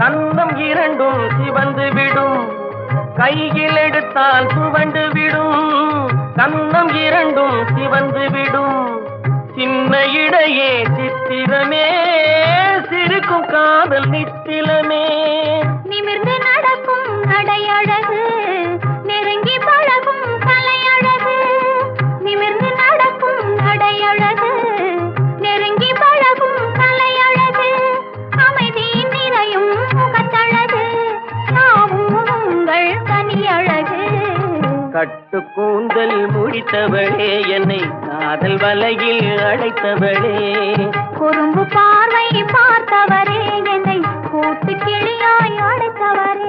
கன்னம் இரண்டும் சிவந்து விடும், கையில் எடுத்தால் சுவண்டு விடும். கன்னம் இரண்டும் சிவந்து விடும், சின்ன இடையே சித்திரமே, சிரிக்கும் காதல் நித்திலமே. நிமிர்ந்து நடக்கும் நடையழகு, நெருங்கி பழகும் கலையழகு. நிமிர்ந்து நடக்கும் நடையழகு, நெருங்கி பழகும் கலையழகு. அமைதி நிறையும் முகத்தழகு, நாவும் உங்கள் தனியழகு. கட்டு கூந்தல் முடித்தவளே, என்னை காதல் வலையில் அழைத்தவளே. குறும்பு பார்வை பார்த்தவரே, என்னை கூட்டு கிளியாய் அழைத்தவரே.